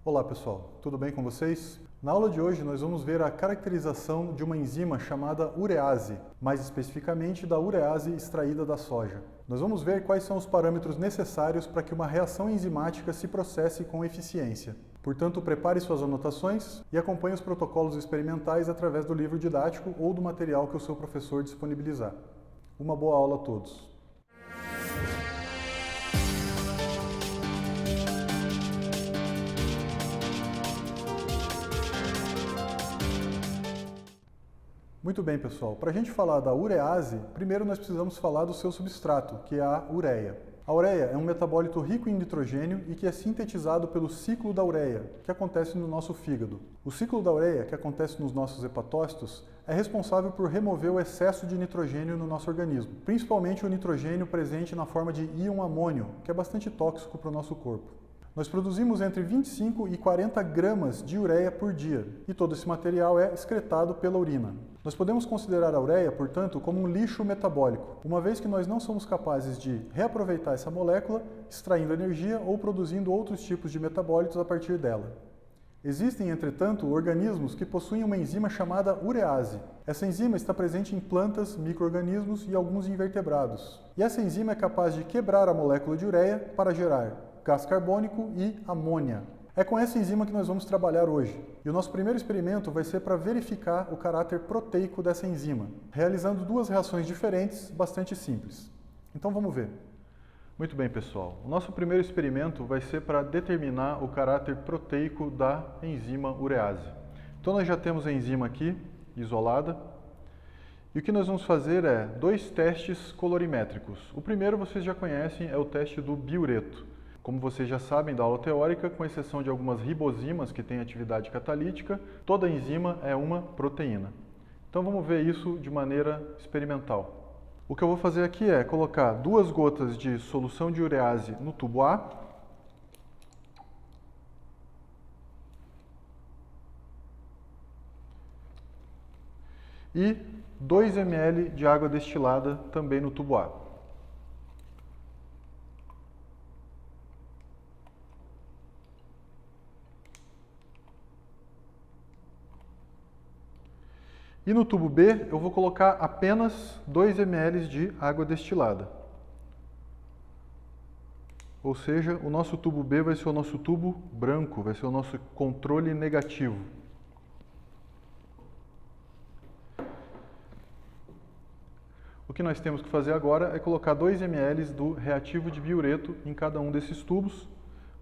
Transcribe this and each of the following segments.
Olá pessoal, tudo bem com vocês? Na aula de hoje nós vamos ver a caracterização de uma enzima chamada urease, mais especificamente da urease extraída da soja. Nós vamos ver quais são os parâmetros necessários para que uma reação enzimática se processe com eficiência. Portanto, prepare suas anotações e acompanhe os protocolos experimentais através do livro didático ou do material que o seu professor disponibilizar. Uma boa aula a todos! Muito bem, pessoal. Para a gente falar da urease, primeiro nós precisamos falar do seu substrato, que é a ureia. A ureia é um metabólito rico em nitrogênio e que é sintetizado pelo ciclo da ureia, que acontece no nosso fígado. O ciclo da ureia, que acontece nos nossos hepatócitos, é responsável por remover o excesso de nitrogênio no nosso organismo, principalmente o nitrogênio presente na forma de íon amônio, que é bastante tóxico para o nosso corpo. Nós produzimos entre 25 e 40 gramas de ureia por dia, e todo esse material é excretado pela urina. Nós podemos considerar a ureia, portanto, como um lixo metabólico, uma vez que nós não somos capazes de reaproveitar essa molécula, extraindo energia ou produzindo outros tipos de metabólitos a partir dela. Existem, entretanto, organismos que possuem uma enzima chamada urease. Essa enzima está presente em plantas, micro-organismos e alguns invertebrados. E essa enzima é capaz de quebrar a molécula de ureia para gerar gás carbônico e amônia. É com essa enzima que nós vamos trabalhar hoje. E o nosso primeiro experimento vai ser para verificar o caráter proteico dessa enzima, realizando duas reações diferentes, bastante simples. Então vamos ver. Muito bem, pessoal. O nosso primeiro experimento vai ser para determinar o caráter proteico da enzima urease. Então nós já temos a enzima aqui, isolada. E o que nós vamos fazer é dois testes colorimétricos. O primeiro vocês já conhecem, é o teste do biureto. Como vocês já sabem da aula teórica, com exceção de algumas ribozimas que têm atividade catalítica, toda enzima é uma proteína. Então vamos ver isso de maneira experimental. O que eu vou fazer aqui é colocar 2 gotas de solução de urease no tubo A. E 2 ml de água destilada também no tubo A. E no tubo B, eu vou colocar apenas 2 ml de água destilada. Ou seja, o nosso tubo B vai ser o nosso tubo branco, vai ser o nosso controle negativo. O que nós temos que fazer agora é colocar 2 ml do reativo de biureto em cada um desses tubos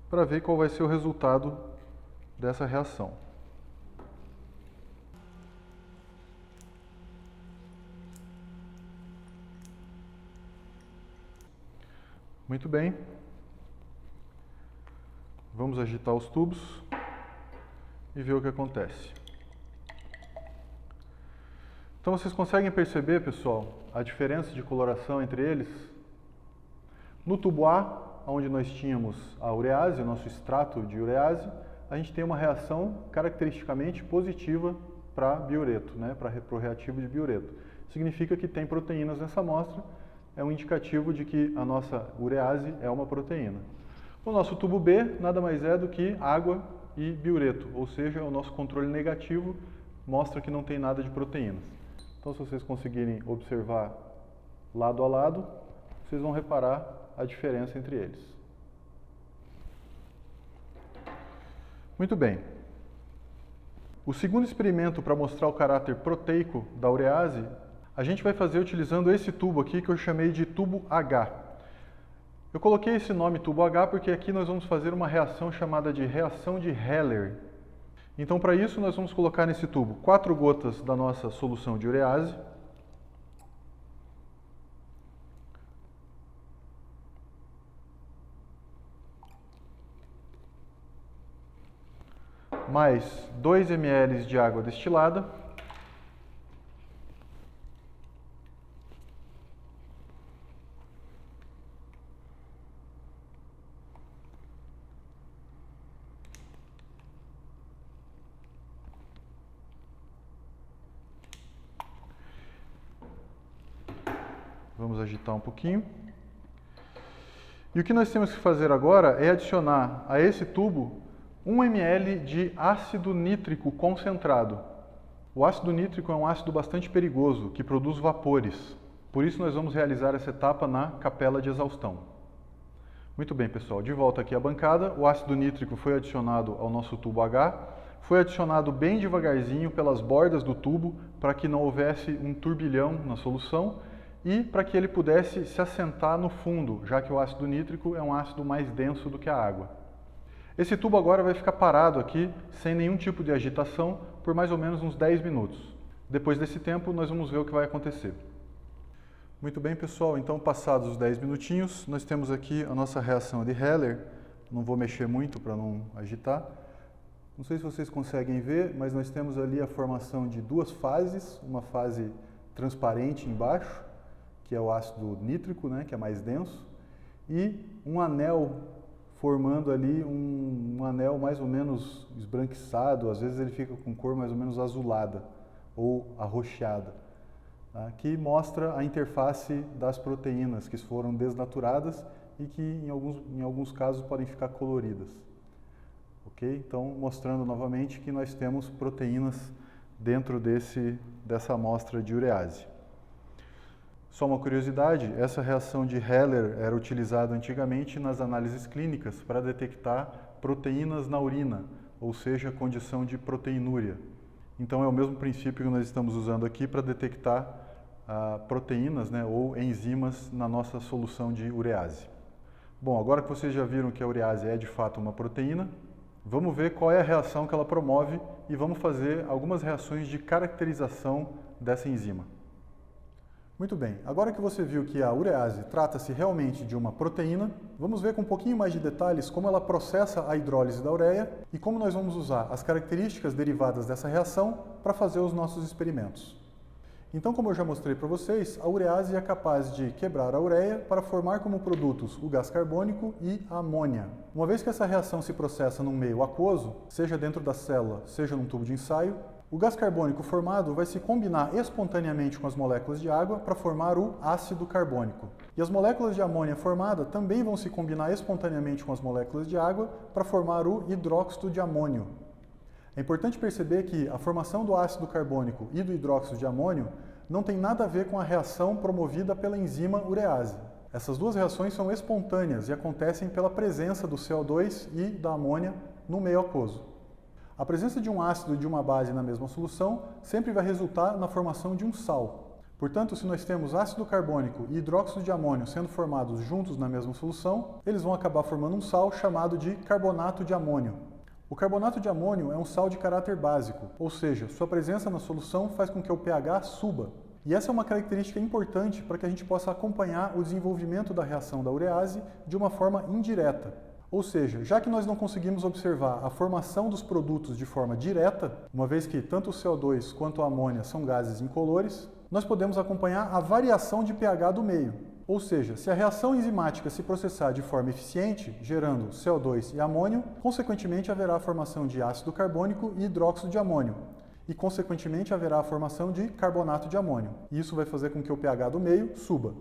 para ver qual vai ser o resultado dessa reação. Muito bem, vamos agitar os tubos e ver o que acontece. Então vocês conseguem perceber, pessoal, a diferença de coloração entre eles? No tubo A, onde nós tínhamos a urease, o nosso extrato de urease, a gente tem uma reação caracteristicamente positiva para biureto, para o reativo de biureto. Significa que tem proteínas nessa amostra. É um indicativo de que a nossa urease é uma proteína. O nosso tubo B nada mais é do que água e biureto, ou seja, o nosso controle negativo mostra que não tem nada de proteínas. Então, se vocês conseguirem observar lado a lado, vocês vão reparar a diferença entre eles. Muito bem. O segundo experimento para mostrar o caráter proteico da urease a gente vai fazer utilizando esse tubo aqui que eu chamei de tubo H. Eu coloquei esse nome tubo H porque aqui nós vamos fazer uma reação chamada de reação de Heller. Então, para isso, nós vamos colocar nesse tubo 4 gotas da nossa solução de urease. Mais 2 ml de água destilada. Vamos agitar um pouquinho. E o que nós temos que fazer agora é adicionar a esse tubo 1 ml de ácido nítrico concentrado. O ácido nítrico é um ácido bastante perigoso, que produz vapores. Por isso nós vamos realizar essa etapa na capela de exaustão. Muito bem, pessoal, de volta aqui à bancada, o ácido nítrico foi adicionado ao nosso tubo H, foi adicionado bem devagarzinho pelas bordas do tubo para que não houvesse um turbilhão na solução e para que ele pudesse se assentar no fundo, já que o ácido nítrico é um ácido mais denso do que a água. Esse tubo agora vai ficar parado aqui, sem nenhum tipo de agitação, por mais ou menos uns 10 minutos. Depois desse tempo, nós vamos ver o que vai acontecer. Muito bem, pessoal, então passados os 10 minutinhos, nós temos aqui a nossa reação de Heller. Não vou mexer muito para não agitar. Não sei se vocês conseguem ver, mas nós temos ali a formação de duas fases, uma fase transparente embaixo, que é o ácido nítrico, né, que é mais denso, e um anel formando ali um anel mais ou menos esbranquiçado, às vezes ele fica com cor mais ou menos azulada ou arroxeada, tá? Que mostra a interface das proteínas que foram desnaturadas e que em alguns casos podem ficar coloridas. Ok? Então, mostrando novamente que nós temos proteínas dentro dessa amostra de urease. Só uma curiosidade, essa reação de Heller era utilizada antigamente nas análises clínicas para detectar proteínas na urina, ou seja, condição de proteinúria. Então é o mesmo princípio que nós estamos usando aqui para detectar proteínas, né, ou enzimas na nossa solução de urease. Bom, agora que vocês já viram que a urease é de fato uma proteína, vamos ver qual é a reação que ela promove e vamos fazer algumas reações de caracterização dessa enzima. Muito bem, agora que você viu que a urease trata-se realmente de uma proteína, vamos ver com um pouquinho mais de detalhes como ela processa a hidrólise da ureia e como nós vamos usar as características derivadas dessa reação para fazer os nossos experimentos. Então, como eu já mostrei para vocês, a urease é capaz de quebrar a ureia para formar como produtos o gás carbônico e a amônia. Uma vez que essa reação se processa num meio aquoso, seja dentro da célula, seja num tubo de ensaio, o gás carbônico formado vai se combinar espontaneamente com as moléculas de água para formar o ácido carbônico. E as moléculas de amônia formada também vão se combinar espontaneamente com as moléculas de água para formar o hidróxido de amônio. É importante perceber que a formação do ácido carbônico e do hidróxido de amônio não tem nada a ver com a reação promovida pela enzima urease. Essas duas reações são espontâneas e acontecem pela presença do CO2 e da amônia no meio aquoso. A presença de um ácido e de uma base na mesma solução sempre vai resultar na formação de um sal. Portanto, se nós temos ácido carbônico e hidróxido de amônio sendo formados juntos na mesma solução, eles vão acabar formando um sal chamado de carbonato de amônio. O carbonato de amônio é um sal de caráter básico, ou seja, sua presença na solução faz com que o pH suba. E essa é uma característica importante para que a gente possa acompanhar o desenvolvimento da reação da urease de uma forma indireta. Ou seja, já que nós não conseguimos observar a formação dos produtos de forma direta, uma vez que tanto o CO2 quanto a amônia são gases incolores, nós podemos acompanhar a variação de pH do meio. Ou seja, se a reação enzimática se processar de forma eficiente, gerando CO2 e amônio, consequentemente haverá a formação de ácido carbônico e hidróxido de amônio. E, consequentemente, haverá a formação de carbonato de amônio. E isso vai fazer com que o pH do meio suba.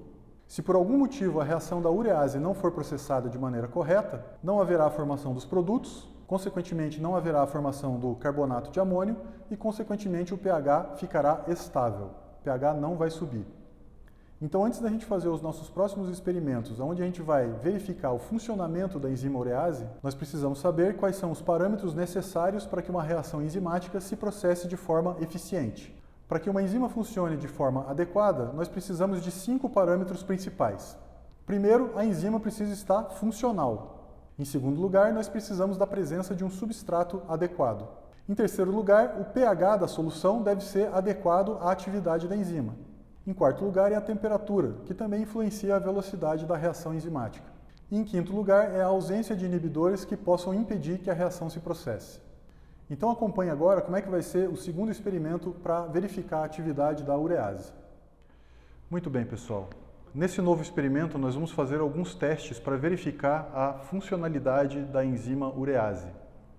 Se por algum motivo a reação da urease não for processada de maneira correta, não haverá a formação dos produtos, consequentemente não haverá a formação do carbonato de amônio e, consequentemente, o pH ficará estável. O pH não vai subir. Então, antes da gente fazer os nossos próximos experimentos, onde a gente vai verificar o funcionamento da enzima urease, nós precisamos saber quais são os parâmetros necessários para que uma reação enzimática se processe de forma eficiente. Para que uma enzima funcione de forma adequada, nós precisamos de 5 parâmetros principais. Primeiro, a enzima precisa estar funcional. Em segundo lugar, nós precisamos da presença de um substrato adequado. Em terceiro lugar, o pH da solução deve ser adequado à atividade da enzima. Em quarto lugar, é a temperatura, que também influencia a velocidade da reação enzimática. E em quinto lugar, é a ausência de inibidores que possam impedir que a reação se processe. Então acompanhe agora como é que vai ser o segundo experimento para verificar a atividade da urease. Muito bem, pessoal. Nesse novo experimento, nós vamos fazer alguns testes para verificar a funcionalidade da enzima urease.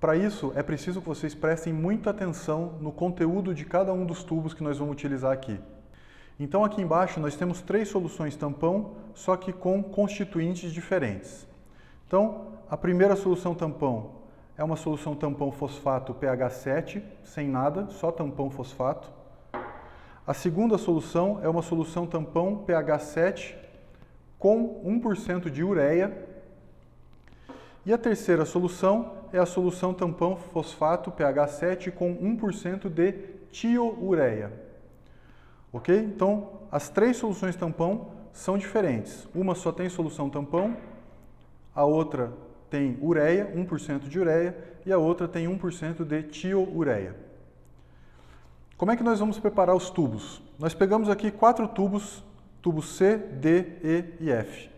Para isso, é preciso que vocês prestem muita atenção no conteúdo de cada um dos tubos que nós vamos utilizar aqui. Então aqui embaixo nós temos 3 soluções tampão, só que com constituintes diferentes. Então, a primeira solução tampão é uma solução tampão fosfato pH 7, sem nada, só tampão fosfato. A segunda solução é uma solução tampão pH 7 com 1% de ureia. E a terceira solução é a solução tampão fosfato pH 7 com 1% de tioureia. Ok? Então, as três soluções tampão são diferentes. Uma só tem solução tampão, a outra tem ureia, 1% de ureia, e a outra tem 1% de tioureia. Como é que nós vamos preparar os tubos? Nós pegamos aqui 4 tubos, tubos C, D, E e F.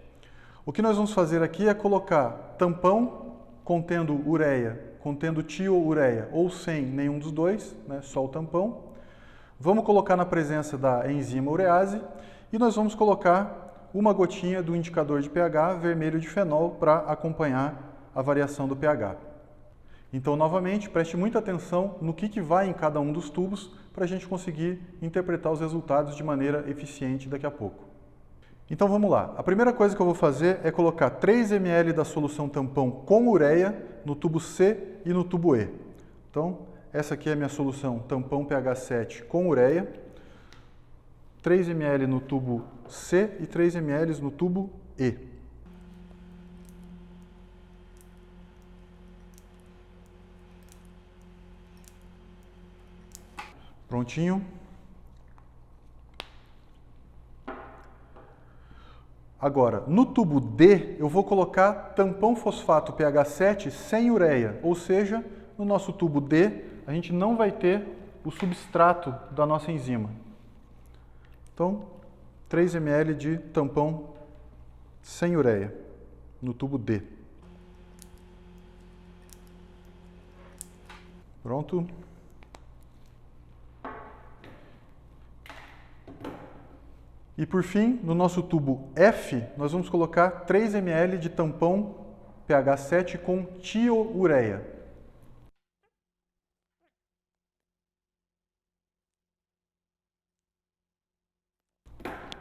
O que nós vamos fazer aqui é colocar tampão contendo ureia, contendo tioureia ou sem nenhum dos dois, né, só o tampão. Vamos colocar na presença da enzima urease e nós vamos colocar uma gotinha do indicador de pH vermelho de fenol para acompanhar a variação do pH. Então, novamente, preste muita atenção no que vai em cada um dos tubos para a gente conseguir interpretar os resultados de maneira eficiente daqui a pouco. Então vamos lá. A primeira coisa que eu vou fazer é colocar 3 ml da solução tampão com ureia no tubo C e no tubo E. Então, essa aqui é a minha solução tampão pH 7 com ureia. 3 ml no tubo C e 3 ml no tubo E. Prontinho. Agora, no tubo D, eu vou colocar tampão fosfato pH 7 sem ureia, ou seja, no nosso tubo D, a gente não vai ter o substrato da nossa enzima. Então, 3 ml de tampão sem ureia no tubo D. Pronto. E por fim, no nosso tubo F, nós vamos colocar 3 ml de tampão pH 7 com tioureia.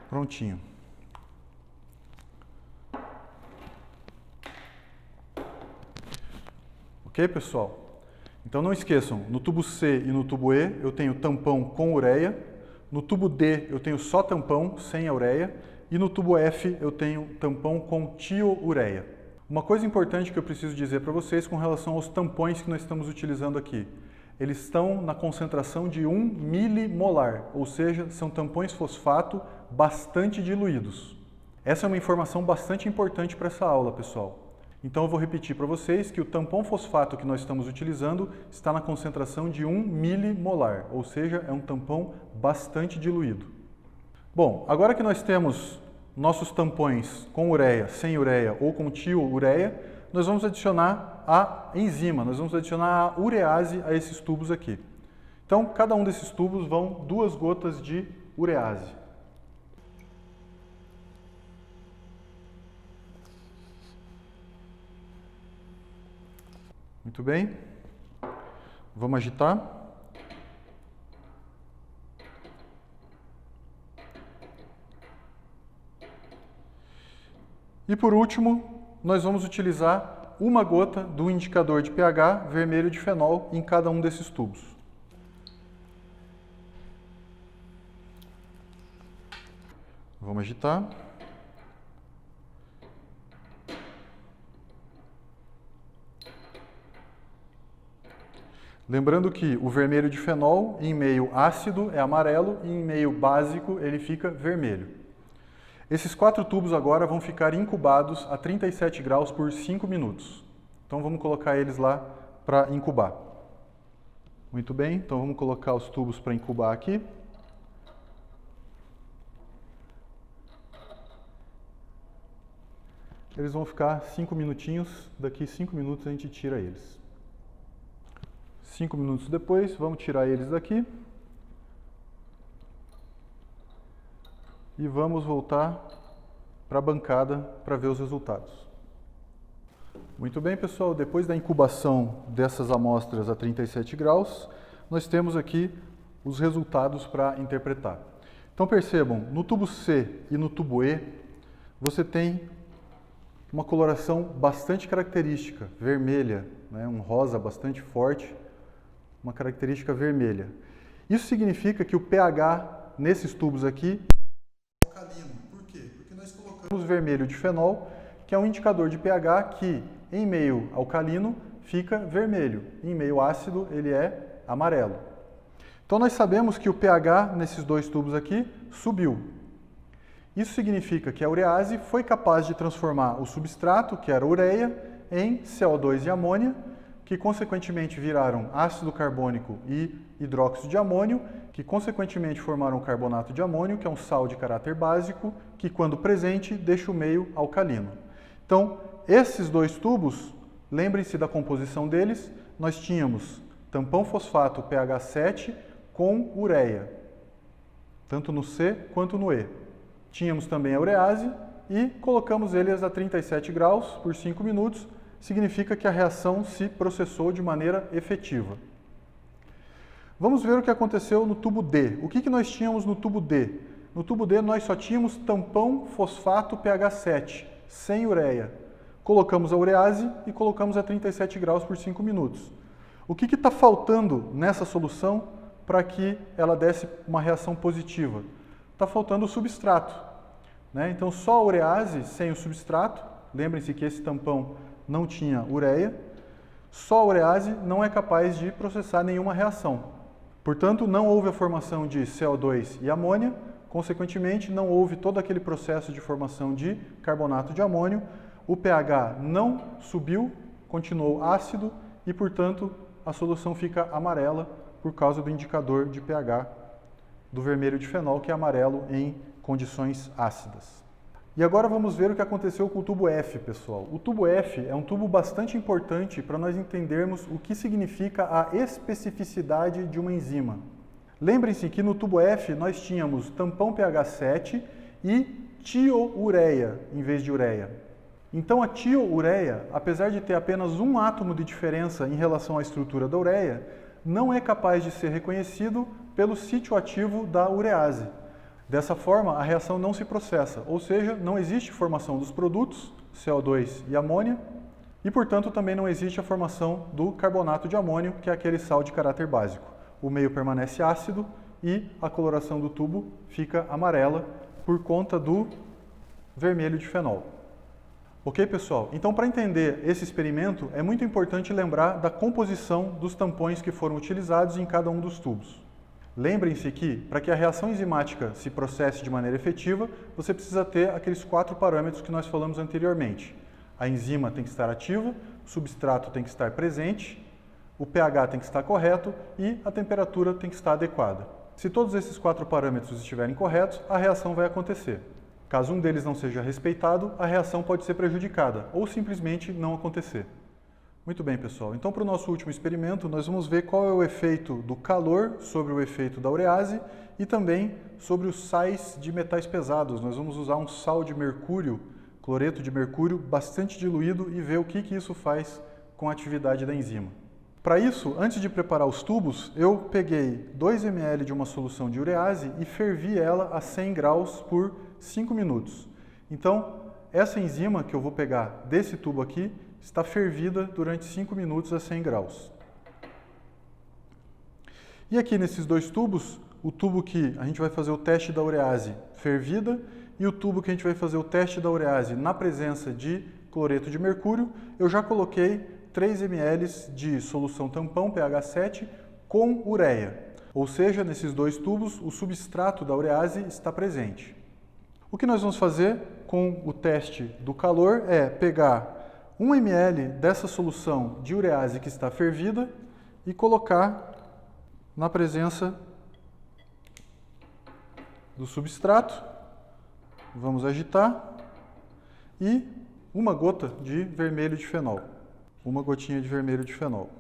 Prontinho. Ok, pessoal? Então não esqueçam, no tubo C e no tubo E eu tenho tampão com ureia. No tubo D eu tenho só tampão, sem a ureia, e no tubo F eu tenho tampão com tioureia. Uma coisa importante que eu preciso dizer para vocês com relação aos tampões que nós estamos utilizando aqui. Eles estão na concentração de 1 milimolar, ou seja, são tampões fosfato bastante diluídos. Essa é uma informação bastante importante para essa aula, pessoal. Então eu vou repetir para vocês que o tampão fosfato que nós estamos utilizando está na concentração de 1 milimolar, ou seja, é um tampão bastante diluído. Bom, agora que nós temos nossos tampões com ureia, sem ureia ou com tioureia, nós vamos adicionar a enzima, nós vamos adicionar a urease a esses tubos aqui. Então, cada um desses tubos vão 2 gotas de urease. Muito bem. Vamos agitar. E por último, nós vamos utilizar 1 gota do indicador de pH vermelho de fenol em cada um desses tubos. Vamos agitar. Lembrando que o vermelho de fenol, em meio ácido, é amarelo e em meio básico ele fica vermelho. Esses 4 tubos agora vão ficar incubados a 37 graus por 5 minutos. Então vamos colocar eles lá para incubar. Muito bem, então vamos colocar os tubos para incubar aqui. Eles vão ficar 5 minutinhos, daqui 5 minutos a gente tira eles. 5 minutos depois, vamos tirar eles daqui. E vamos voltar para a bancada para ver os resultados. Muito bem, pessoal, depois da incubação dessas amostras a 37 graus, nós temos aqui os resultados para interpretar. Então percebam, no tubo C e no tubo E, você tem uma coloração bastante característica, vermelha, né? Um rosa bastante forte, uma característica vermelha. Isso significa que o pH nesses tubos aqui é alcalino. Por quê? Porque nós colocamos vermelho de fenol, que é um indicador de pH que, em meio alcalino, fica vermelho. Em meio ácido, ele é amarelo. Então, nós sabemos que o pH nesses dois tubos aqui subiu. Isso significa que a urease foi capaz de transformar o substrato, que era a ureia, em CO2 e amônia, que consequentemente viraram ácido carbônico e hidróxido de amônio, que consequentemente formaram carbonato de amônio, que é um sal de caráter básico, que quando presente deixa o meio alcalino. Então, esses dois tubos, lembrem-se da composição deles, nós tínhamos tampão fosfato pH 7 com ureia, tanto no C quanto no E. Tínhamos também a urease e colocamos eles a 37 graus por 5 minutos, significa que a reação se processou de maneira efetiva. Vamos ver o que aconteceu no tubo D. O que nós tínhamos no tubo D? No tubo D nós só tínhamos tampão fosfato pH 7, sem ureia. Colocamos a urease e colocamos a 37 graus por 5 minutos. O que está faltando nessa solução para que ela desse uma reação positiva? Está faltando o substrato, né? Então, só a urease sem o substrato, lembrem-se que esse tampão não tinha ureia, só a urease não é capaz de processar nenhuma reação. Portanto, não houve a formação de CO2 e amônia, consequentemente, não houve todo aquele processo de formação de carbonato de amônio, o pH não subiu, continuou ácido e, portanto, a solução fica amarela por causa do indicador de pH do vermelho de fenol, que é amarelo em condições ácidas. E agora vamos ver o que aconteceu com o tubo F, pessoal. O tubo F é um tubo bastante importante para nós entendermos o que significa a especificidade de uma enzima. Lembrem-se que no tubo F nós tínhamos tampão pH 7 e tioureia em vez de ureia. Então a tioureia, apesar de ter apenas um átomo de diferença em relação à estrutura da ureia, não é capaz de ser reconhecido pelo sítio ativo da urease. Dessa forma, a reação não se processa, ou seja, não existe formação dos produtos, CO2 e amônia, e, portanto, também não existe a formação do carbonato de amônio, que é aquele sal de caráter básico. O meio permanece ácido e a coloração do tubo fica amarela por conta do vermelho de fenol. Ok, pessoal? Então, para entender esse experimento, é muito importante lembrar da composição dos tampões que foram utilizados em cada um dos tubos. Lembrem-se que, para que a reação enzimática se processe de maneira efetiva, você precisa ter aqueles 4 parâmetros que nós falamos anteriormente. A enzima tem que estar ativa, o substrato tem que estar presente, o pH tem que estar correto e a temperatura tem que estar adequada. Se todos esses 4 parâmetros estiverem corretos, a reação vai acontecer. Caso um deles não seja respeitado, a reação pode ser prejudicada ou simplesmente não acontecer. Muito bem, pessoal. Então, para o nosso último experimento, nós vamos ver qual é o efeito do calor sobre o efeito da urease e também sobre os sais de metais pesados. Nós vamos usar um sal de mercúrio, cloreto de mercúrio, bastante diluído e ver o que isso faz com a atividade da enzima. Para isso, antes de preparar os tubos, eu peguei 2 ml de uma solução de urease e fervi ela a 100 graus por 5 minutos. Então, essa enzima que eu vou pegar desse tubo aqui está fervida durante 5 minutos a 100 graus. E aqui nesses 2 tubos, o tubo que a gente vai fazer o teste da urease fervida e o tubo que a gente vai fazer o teste da urease na presença de cloreto de mercúrio, eu já coloquei 3 ml de solução tampão pH 7 com ureia. Ou seja, nesses 2 tubos, o substrato da urease está presente. O que nós vamos fazer com o teste do calor é pegar 1 ml dessa solução de urease que está fervida e colocar na presença do substrato. Vamos agitar e uma gota de vermelho de fenol. Uma gotinha de vermelho de fenol.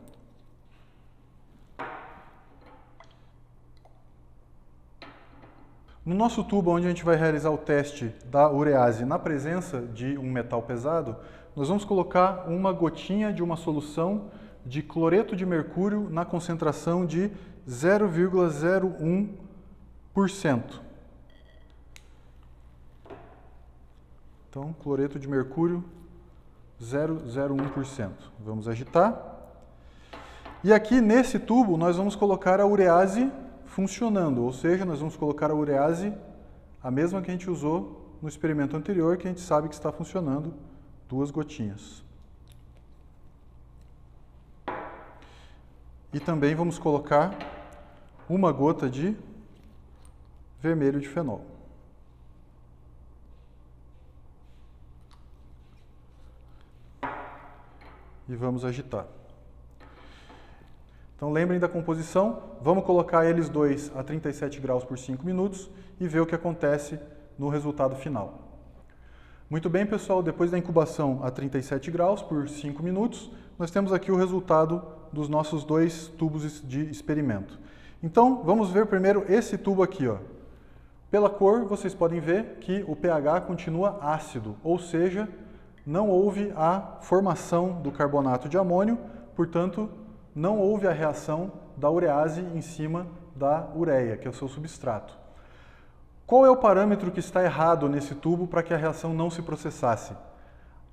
No nosso tubo, onde a gente vai realizar o teste da urease na presença de um metal pesado, nós vamos colocar uma gotinha de uma solução de cloreto de mercúrio na concentração de 0,01%. Então, cloreto de mercúrio 0,01%. Vamos agitar. E aqui nesse tubo nós vamos colocar a urease funcionando, ou seja, nós vamos colocar a urease, a mesma que a gente usou no experimento anterior, que a gente sabe que está funcionando, 2 gotinhas. E também vamos colocar 1 gota de vermelho de fenol. E vamos agitar. Então lembrem da composição, vamos colocar eles dois a 37 graus por 5 minutos e ver o que acontece no resultado final. Muito bem, pessoal, depois da incubação a 37 graus por 5 minutos, nós temos aqui o resultado dos nossos 2 tubos de experimento. Então, vamos ver primeiro esse tubo aqui, ó. Pela cor, vocês podem ver que o pH continua ácido, ou seja, não houve a formação do carbonato de amônio, portanto, não houve a reação da urease em cima da ureia, que é o seu substrato. Qual é o parâmetro que está errado nesse tubo para que a reação não se processasse?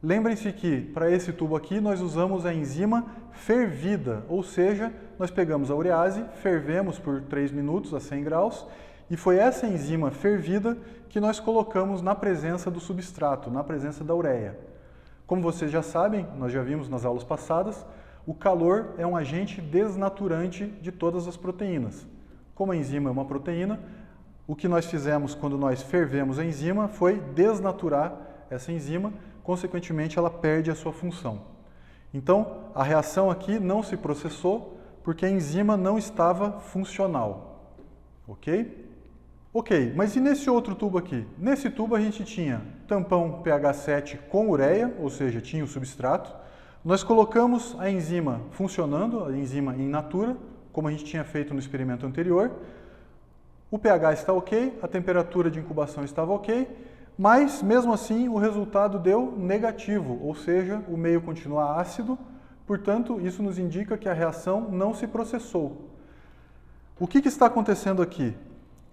Lembrem-se que, para esse tubo aqui, nós usamos a enzima fervida, ou seja, nós pegamos a urease, fervemos por 3 minutos a 100 graus, e foi essa enzima fervida que nós colocamos na presença do substrato, na presença da ureia. Como vocês já sabem, nós já vimos nas aulas passadas, o calor é um agente desnaturante de todas as proteínas. Como a enzima é uma proteína, o que nós fizemos quando nós fervemos a enzima foi desnaturar essa enzima, consequentemente ela perde a sua função. Então, a reação aqui não se processou porque a enzima não estava funcional. Ok? Ok, mas e nesse outro tubo aqui? Nesse tubo a gente tinha tampão pH 7 com ureia, ou seja, tinha o substrato. Nós colocamos a enzima funcionando, a enzima in natura, como a gente tinha feito no experimento anterior. O pH está ok, a temperatura de incubação estava ok, mas mesmo assim o resultado deu negativo, ou seja, o meio continua ácido, portanto isso nos indica que a reação não se processou. O que está acontecendo aqui?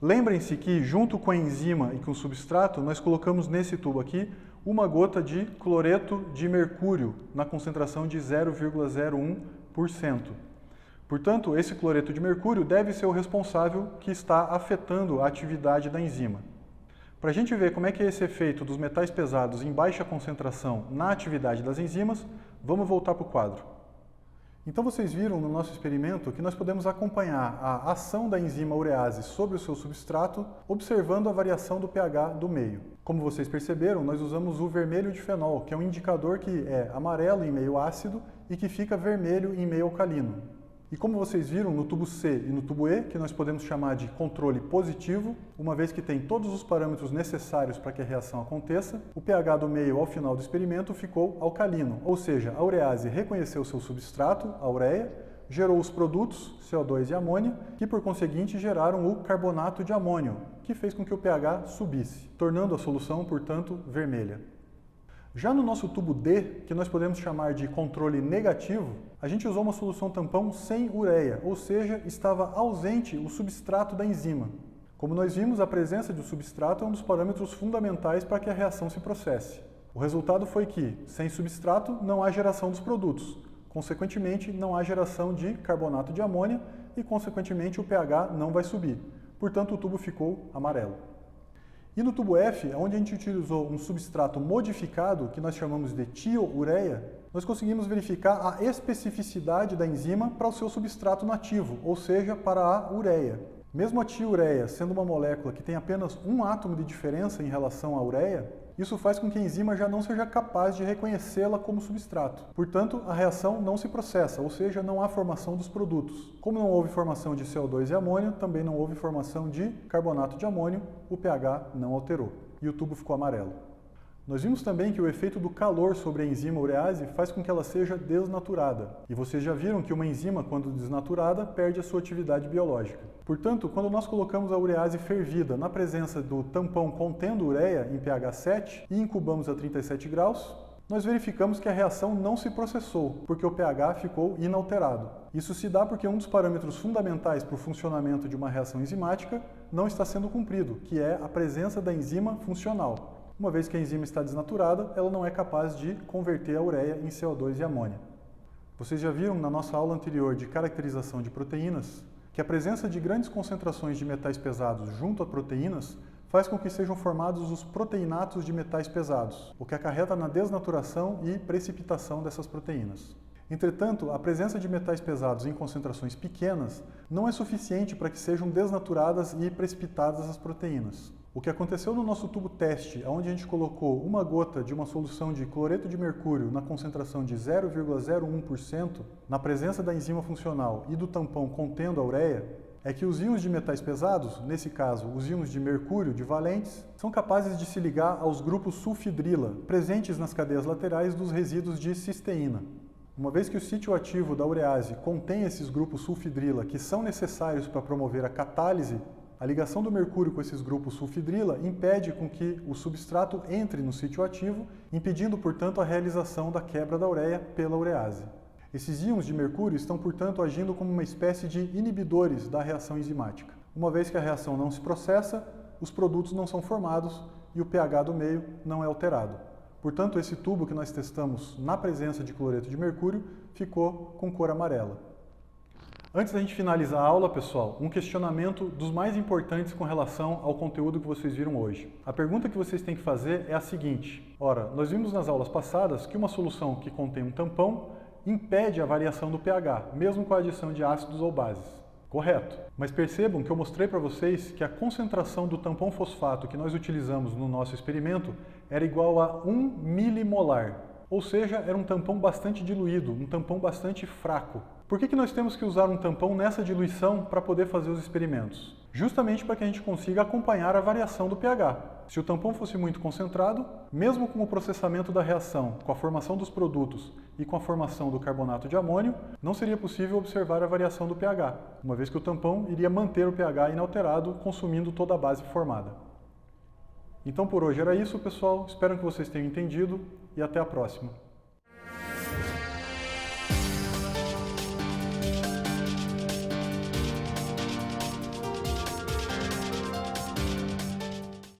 Lembrem-se que junto com a enzima e com o substrato, nós colocamos nesse tubo aqui 1 gota de cloreto de mercúrio na concentração de 0,01%. Portanto, esse cloreto de mercúrio deve ser o responsável que está afetando a atividade da enzima. Para a gente ver como é que é esse efeito dos metais pesados em baixa concentração na atividade das enzimas, vamos voltar para o quadro. Então vocês viram no nosso experimento que nós podemos acompanhar a ação da enzima urease sobre o seu substrato, observando a variação do pH do meio. Como vocês perceberam, nós usamos o vermelho de fenol, que é um indicador que é amarelo em meio ácido e que fica vermelho em meio alcalino. E como vocês viram no tubo C e no tubo E, que nós podemos chamar de controle positivo, uma vez que tem todos os parâmetros necessários para que a reação aconteça, o pH do meio ao final do experimento ficou alcalino, ou seja, a urease reconheceu seu substrato, a ureia, gerou os produtos, CO2 e amônia, que por conseguinte geraram o carbonato de amônio, que fez com que o pH subisse, tornando a solução, portanto, vermelha. Já no nosso tubo D, que nós podemos chamar de controle negativo, a gente usou uma solução tampão sem ureia, ou seja, estava ausente o substrato da enzima. Como nós vimos, a presença do substrato é um dos parâmetros fundamentais para que a reação se processe. O resultado foi que, sem substrato, não há geração dos produtos. Consequentemente, não há geração de carbonato de amônia e, consequentemente, o pH não vai subir. Portanto, o tubo ficou amarelo. E no tubo F, onde a gente utilizou um substrato modificado, que nós chamamos de tioureia, nós conseguimos verificar a especificidade da enzima para o seu substrato nativo, ou seja, para a ureia. Mesmo a tioureia sendo uma molécula que tem apenas um átomo de diferença em relação à ureia, isso faz com que a enzima já não seja capaz de reconhecê-la como substrato. Portanto, a reação não se processa, ou seja, não há formação dos produtos. Como não houve formação de CO2 e amônio, também não houve formação de carbonato de amônio, o pH não alterou e o tubo ficou amarelo. Nós vimos também que o efeito do calor sobre a enzima urease faz com que ela seja desnaturada. E vocês já viram que uma enzima, quando desnaturada, perde a sua atividade biológica. Portanto, quando nós colocamos a urease fervida na presença do tampão contendo ureia em pH 7 e incubamos a 37 graus, nós verificamos que a reação não se processou, porque o pH ficou inalterado. Isso se dá porque um dos parâmetros fundamentais para o funcionamento de uma reação enzimática não está sendo cumprido, que é a presença da enzima funcional. Uma vez que a enzima está desnaturada, ela não é capaz de converter a ureia em CO2 e amônia. Vocês já viram na nossa aula anterior de caracterização de proteínas que a presença de grandes concentrações de metais pesados junto a proteínas faz com que sejam formados os proteinatos de metais pesados, o que acarreta na desnaturação e precipitação dessas proteínas. Entretanto, a presença de metais pesados em concentrações pequenas não é suficiente para que sejam desnaturadas e precipitadas as proteínas. O que aconteceu no nosso tubo teste, onde a gente colocou uma gota de uma solução de cloreto de mercúrio na concentração de 0,01%, na presença da enzima funcional e do tampão contendo a ureia, é que os íons de metais pesados, nesse caso os íons de mercúrio de valentes, são capazes de se ligar aos grupos sulfidrila, presentes nas cadeias laterais dos resíduos de cisteína. Uma vez que o sítio ativo da urease contém esses grupos sulfidrila que são necessários para promover a catálise, a ligação do mercúrio com esses grupos sulfidrila impede com que o substrato entre no sítio ativo, impedindo, portanto, a realização da quebra da ureia pela urease. Esses íons de mercúrio estão, portanto, agindo como uma espécie de inibidores da reação enzimática. Uma vez que a reação não se processa, os produtos não são formados e o pH do meio não é alterado. Portanto, esse tubo que nós testamos na presença de cloreto de mercúrio ficou com cor amarela. Antes da gente finalizar a aula, pessoal, um questionamento dos mais importantes com relação ao conteúdo que vocês viram hoje. A pergunta que vocês têm que fazer é a seguinte: ora, nós vimos nas aulas passadas que uma solução que contém um tampão impede a variação do pH, mesmo com a adição de ácidos ou bases. Correto. Mas percebam que eu mostrei para vocês que a concentração do tampão fosfato que nós utilizamos no nosso experimento era igual a 1 milimolar. Ou seja, era um tampão bastante diluído, um tampão bastante fraco. Por que nós temos que usar um tampão nessa diluição para poder fazer os experimentos? Justamente para que a gente consiga acompanhar a variação do pH. Se o tampão fosse muito concentrado, mesmo com o processamento da reação, com a formação dos produtos e com a formação do carbonato de amônio, não seria possível observar a variação do pH, uma vez que o tampão iria manter o pH inalterado, consumindo toda a base formada. Então por hoje era isso, pessoal. Espero que vocês tenham entendido e até a próxima.